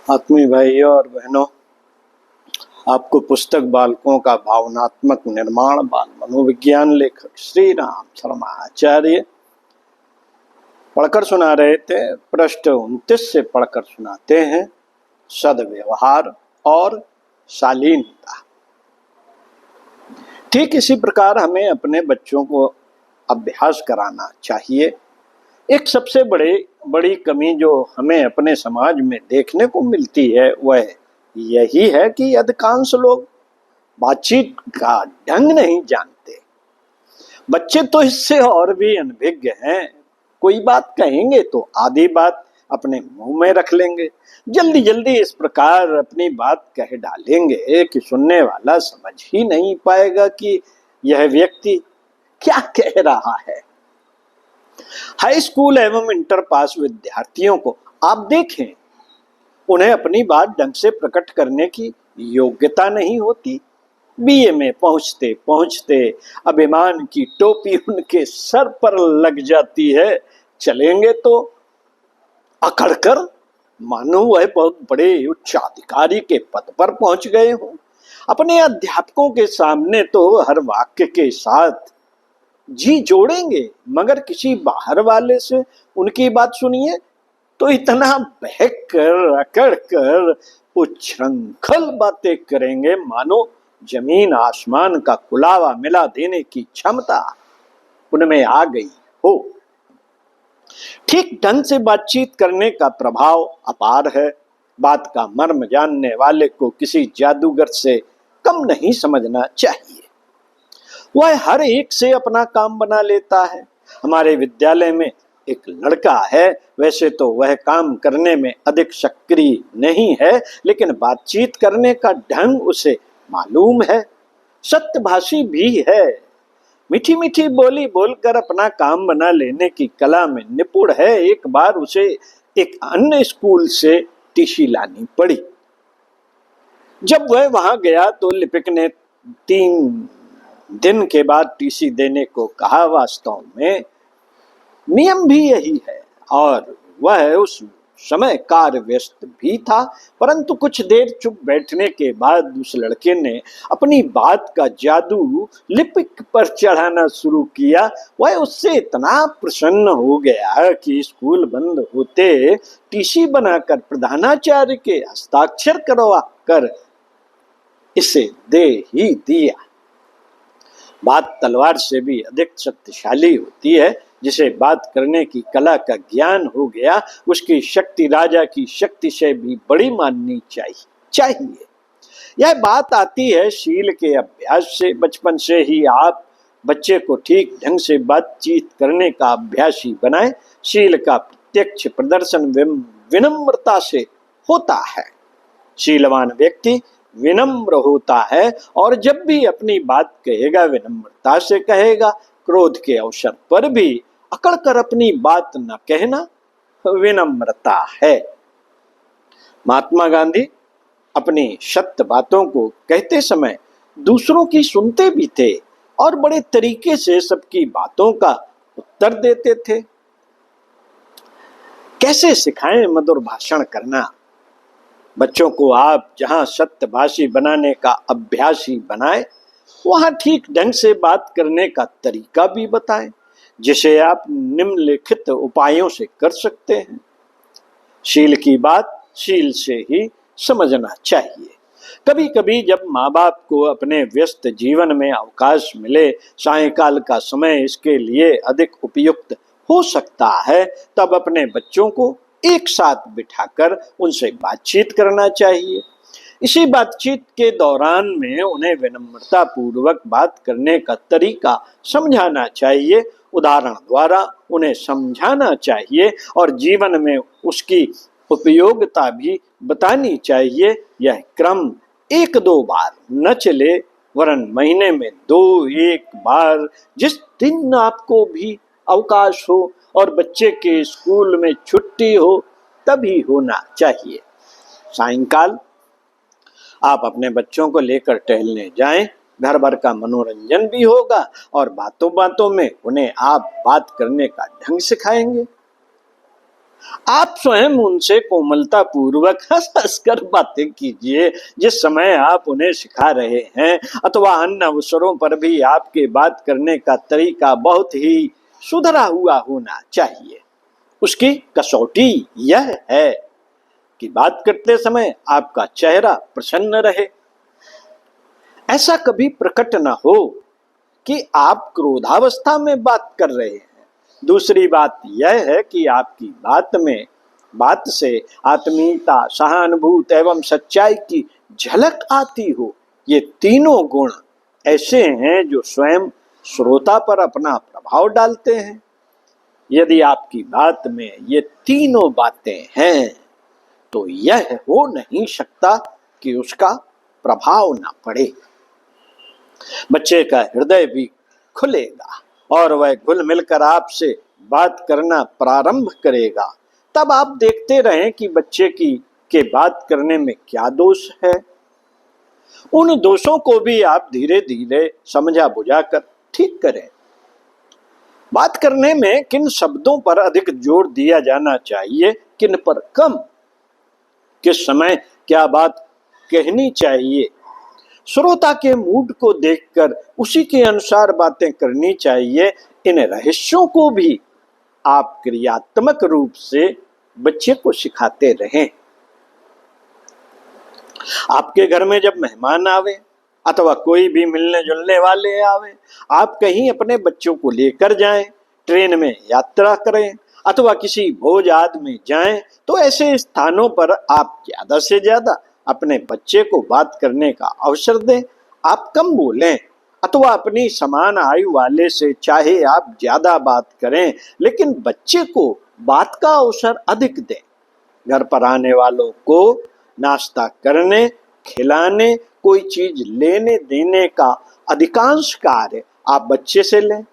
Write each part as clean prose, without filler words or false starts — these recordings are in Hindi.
आत्मीय भाइयों और बहनों, आपको पुस्तक बालकों का भावनात्मक निर्माण बाल मनोविज्ञान लेखक श्री राम शर्मा आचार्य पढ़कर सुना रहे थे। पृष्ठ 29 से पढ़कर सुनाते हैं। सद्व्यवहार और शालीनता। ठीक इसी प्रकार हमें अपने बच्चों को अभ्यास कराना चाहिए। एक सबसे बड़ी कमी जो हमें अपने समाज में देखने को मिलती है वह यही है कि अधिकांश लोग बातचीत का ढंग नहीं जानते। बच्चे तो इससे और भी अनभिज्ञ हैं। कोई बात कहेंगे तो आधी बात अपने मुंह में रख लेंगे। जल्दी जल्दी इस प्रकार अपनी बात कह डालेंगे कि सुनने वाला समझ ही नहीं पाएगा कि यह व्यक्ति क्या कह रहा है। हाई स्कूल एवं इंटर पास विद्यार्थियों को आप देखें, उन्हें अपनी बात ढंग से प्रकट करने की योग्यता नहीं होती। बीए में पहुंचते पहुंचते अभिमान की टोपी उनके सर पर लग जाती है। चलेंगे तो अकड़कर मानो वह बहुत बड़े उच्चाधिकारी के पद पर पहुंच गए हों। अपने अध्यापकों के सामने तो हर वाक्य के साथ जी जोड़ेंगे, मगर किसी बाहर वाले से उनकी बात सुनिए तो इतना बहक कर अकड़ कर उच्छृंखल बातें करेंगे मानो जमीन आसमान का कुलावा मिला देने की क्षमता उनमें आ गई हो। ठीक ढंग से बातचीत करने का प्रभाव अपार है। बात का मर्म जानने वाले को किसी जादूगर से कम नहीं समझना चाहिए। वह हर एक से अपना काम बना लेता है। हमारे विद्यालय में एक लड़का है, वैसे तो वह काम करने में अधिक सक्रिय नहीं है, लेकिन बातचीत करने का ढंग उसे मालूम है। सत्यभाषी भी है। मीठी मीठी बोली बोलकर अपना काम बना लेने की कला में निपुण है। एक बार उसे एक अन्य स्कूल से टीसी लानी पड़ी। जब वह वहां गया तो लिपिक ने 3 दिन के बाद टीसी देने को कहा। वास्तव में नियम भी यही है और वह उस समय कार्य व्यस्त भी था, परंतु कुछ देर चुप बैठने के बाद उस लड़के ने अपनी बात का जादू लिपिक पर चढ़ाना शुरू किया। वह उससे इतना प्रसन्न हो गया कि स्कूल बंद होते टीसी बनाकर प्रधानाचार्य के हस्ताक्षर करवा कर इसे दे ही दिया। बात तलवार से भी अधिक शक्तिशाली होती है। जिसे बात करने की कला का ज्ञान हो गया, उसकी शक्ति राजा की शक्ति से भी बड़ी माननी चाहिए। यह बात आती है शील के अभ्यास से। बचपन से ही आप बच्चे को ठीक ढंग से बातचीत करने का अभ्यासी बनाएं। शील का प्रत्यक्ष प्रदर्शन विनम्रता से होता है। शीलवान व्यक्ति विनम्र होता है और जब भी अपनी बात कहेगा विनम्रता से कहेगा। क्रोध के अवसर पर भी अकड़ कर अपनी बात न कहना विनम्रता है। महात्मा गांधी अपनी सत्य बातों को कहते समय दूसरों की सुनते भी थे और बड़े तरीके से सबकी बातों का उत्तर देते थे। कैसे सिखाएं मधुर भाषण करना? बच्चों को आप जहां सत्यभाषी बनाने का अभ्यासी बनाए, वहां ठीक ढंग से बात करने का तरीका भी बताएं, जिसे आप निम्नलिखित उपायों से कर सकते हैं। शील की बात शील से ही समझना चाहिए। कभी कभी जब माँ बाप को अपने व्यस्त जीवन में अवकाश मिले, सायंकाल का समय इसके लिए अधिक उपयुक्त हो सकता है, तब अपने बच्चों को एक साथ बिठाकर उनसे बातचीत करना चाहिए। इसी बातचीत के दौरान में उन्हें विनम्रता पूर्वक बात करने का तरीका समझाना चाहिए। उदाहरण द्वारा उन्हें समझाना चाहिए और जीवन में उसकी उपयोगिता भी बतानी चाहिए। यह क्रम 1-2 बार न चले, वरन महीने में 2-1 बार, जिस दिन आपको भी अवकाश हो और बच्चे के स्कूल में छुट्टी हो तभी होना चाहिए। सायंकाल आप अपने बच्चों को लेकर टहलने जाएं। घर भर का मनोरंजन भी होगा और बातों बातों में उन्हें आप बात करने का ढंग सिखाएंगे। आप स्वयं उनसे कोमलता पूर्वक हंस हंस कर बातें कीजिए जिस समय आप उन्हें सिखा रहे हैं, अथवा अन्य अवसरों पर भी आपके बात करने का तरीका बहुत ही सुधरा हुआ होना चाहिए। उसकी कसौटी यह है कि बात करते समय आपका चेहरा प्रसन्न रहे। ऐसा कभी प्रकट न हो कि आप क्रोधावस्था में बात कर रहे हैं। दूसरी बात यह है कि आपकी बात से आत्मीयता, सहानुभूति एवं सच्चाई की झलक आती हो। ये तीनों गुण ऐसे हैं जो स्वयं श्रोता पर अपना प्रभाव डालते हैं। यदि आपकी बात में ये तीनों बातें हैं तो यह हो नहीं सकता कि उसका प्रभाव ना पड़े। बच्चे का हृदय भी खुलेगा और वह घुल मिलकर आपसे बात करना प्रारंभ करेगा। तब आप देखते रहें कि बच्चे के बात करने में क्या दोष है। उन दोषों को भी आप धीरे धीरे समझा बुझाकर ठीक करें। बात करने में किन शब्दों पर अधिक जोर दिया जाना चाहिए, किन पर कम, किस समय क्या बात कहनी चाहिए, श्रोता के मूड को देखकर उसी के अनुसार बातें करनी चाहिए। इन रहस्यों को भी आप क्रियात्मक रूप से बच्चे को सिखाते रहें। आपके घर में जब मेहमान आवे अथवा कोई भी मिलने जुलने वाले आवे, आप कहीं अपने बच्चों को लेकर जाएं, ट्रेन में यात्रा करें अथवा किसी भोज आदि में जाएं, तो ऐसे स्थानों पर आप ज्यादा से ज्यादा अपने बच्चे को बात करने का अवसर दें। आप कम बोलें अथवा अपनी समान आयु वाले से चाहे आप ज्यादा बात करें, लेकिन बच्चे को बात का अवसर अधिक दें। घर पर आने वालों को नाश्ता करने, खिलाने, कोई चीज लेने देने का अधिकांश कार्य आप बच्चे से लें।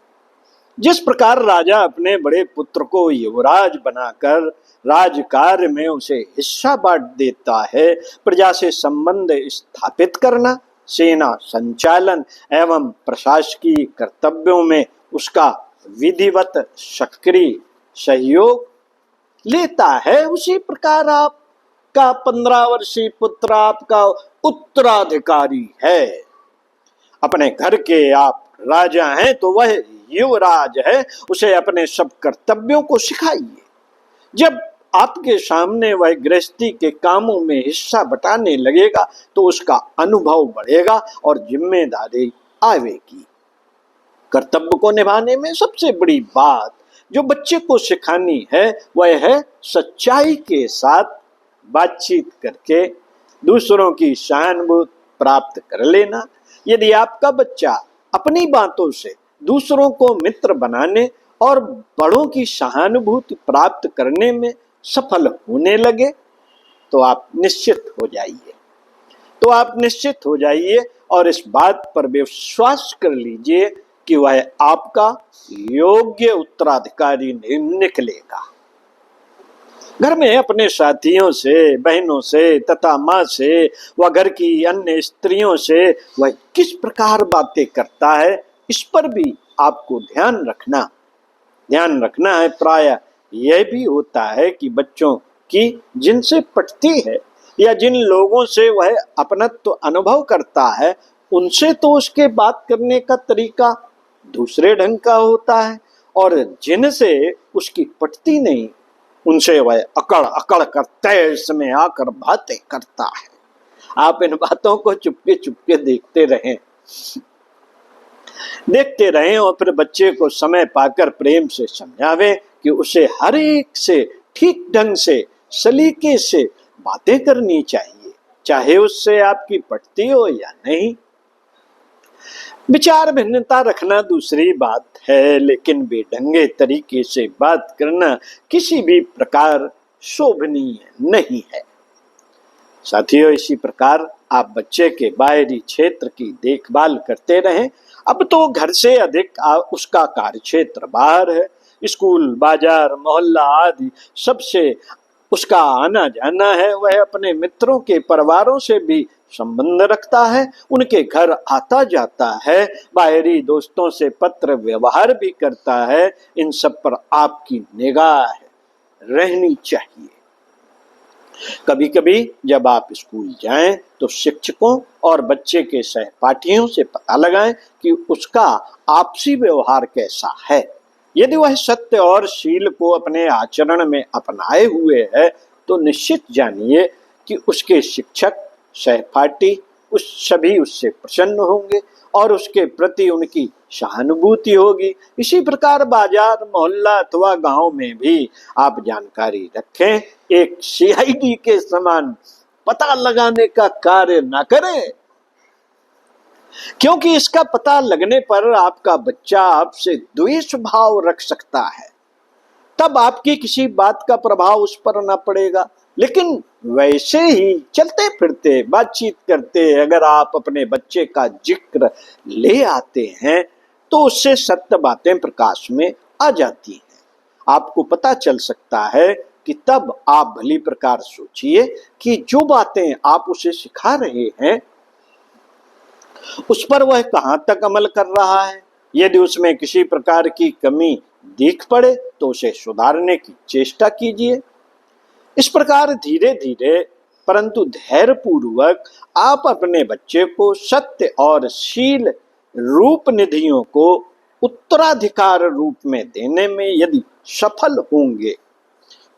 जिस प्रकार राजा अपने बड़े पुत्र को युवराज बनाकर राजकार्य में उसे हिस्सा बांट देता है, प्रजा से संबंध स्थापित करना, सेना संचालन एवं प्रशासकीय कर्तव्यों में उसका विधिवत सक्रिय सहयोग लेता है, उसी प्रकार आपका 15 वर्षीय पुत्र आपका उत्तराधिकारी है। अपने घर के आप राजा हैं तो वह युवराज है, उसे अपने सब कर्तव्यों को सिखाइए। जब आपके सामने वह गृहस्थी के कामों में हिस्सा बटाने लगेगा तो उसका अनुभव बढ़ेगा और जिम्मेदारी आवेगी। कर्तव्य को निभाने में सबसे बड़ी बात जो बच्चे को सिखानी है वह है सच्चाई के साथ बातचीत करके दूसरों की सहानुभूति प्राप्त कर लेना। यदि आपका बच्चा अपनी बातों से दूसरों को मित्र बनाने और बड़ों की सहानुभूति प्राप्त करने में सफल होने लगे तो आप निश्चित हो जाइए और इस बात पर विश्वास कर लीजिए कि वह आपका योग्य उत्तराधिकारी निकलेगा। घर में अपने साथियों से, बहनों से तथा माँ से व घर की अन्य स्त्रियों से वह किस प्रकार बातें करता है, इस पर भी आपको ध्यान रखना है। प्रायः यह भी होता है कि बच्चों की जिनसे पटती है या जिन लोगों से वह अपनत्व अनुभव करता है, उनसे तो उसके बात करने का तरीका दूसरे ढंग का होता है, और जिनसे उसकी पटती नहीं उनसे वह अकड़ अकड़ कर तेज में आकर बातें करता है। आप इन बातों को चुपके चुपके देखते रहें और फिर बच्चे को समय पाकर प्रेम से समझावें कि उसे हर एक से ठीक ढंग से सलीके से बातें करनी चाहिए, चाहे उससे आपकी पटती हो या नहीं। विचार भिन्नता रखना दूसरी बात है, लेकिन बेढंगे तरीके से बात करना किसी भी प्रकार शोभनीय नहीं है। साथियों, इसी प्रकार आप बच्चे के बाहरी क्षेत्र की देखभाल करते रहें। अब तो घर से अधिक उसका कार्य क्षेत्र बाहर है। स्कूल, बाजार, मोहल्ला आदि सबसे उसका आना जाना है। वह अपने मित्रों के परिवारों से भी संबंध रखता है, उनके घर आता जाता है, बाहरी दोस्तों से पत्र व्यवहार भी करता है। इन सब पर आपकी निगाह है। रहनी चाहिए। कभी कभी जब आप स्कूल जाएं तो शिक्षकों और बच्चे के सहपाठियों से पता लगाएं कि उसका आपसी व्यवहार कैसा है। यदि वह सत्य और शील को अपने आचरण में अपनाए हुए है तो निश्चित जानिए कि उसके शिक्षक, सहपाठी सभी उससे प्रसन्न होंगे और उसके प्रति उनकी सहानुभूति होगी। इसी प्रकार बाजार, मोहल्ला अथवा गांव में भी आप जानकारी रखें, एक सीआईडी के समान पता लगाने का कार्य न करें, क्योंकि इसका पता लगने पर आपका बच्चा आपसे द्वेष भाव रख सकता है। तब आपकी किसी बात का प्रभाव उस पर न पड़ेगा, लेकिन वैसे ही चलते फिरते बातचीत करते अगर आप अपने बच्चे का जिक्र ले आते हैं तो उससे सत्य बातें प्रकाश में आ जाती हैं। आपको पता चल सकता है कि तब आप भली प्रकार सोचिए कि जो बातें आप उसे सिखा रहे हैं उस पर वह कहां तक अमल कर रहा है। यदि उसमें किसी प्रकार की कमी दिख पड़े तो उसे सुधारने की चेष्टा कीजिए। इस प्रकार धीरे धीरे परंतु धैर्य पूर्वक आप अपने बच्चे को सत्य और शील रूप निधियों को उत्तराधिकार रूप में देने में यदि सफल होंगे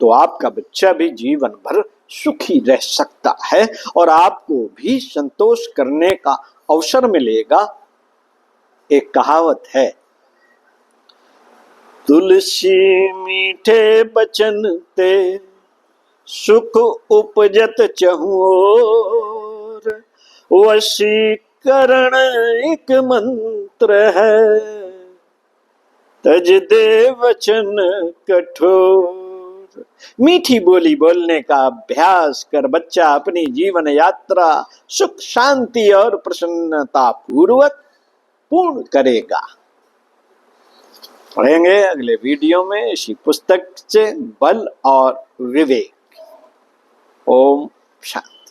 तो आपका बच्चा भी जीवन भर सुखी रह सकता है और आपको भी संतोष करने का अवसर मिलेगा। एक कहावत है, तुलसी मीठे बचन ते सुख उपजत चहुओर, वशीकरण एक मंत्र है तज दे वचन कठोर। मीठी बोली बोलने का अभ्यास कर बच्चा अपनी जीवन यात्रा सुख, शांति और प्रसन्नता पूर्वक पूर्ण करेगा। पढ़ेंगे अगले वीडियो में इसी पुस्तक से बल और विवेक। ओम शांति।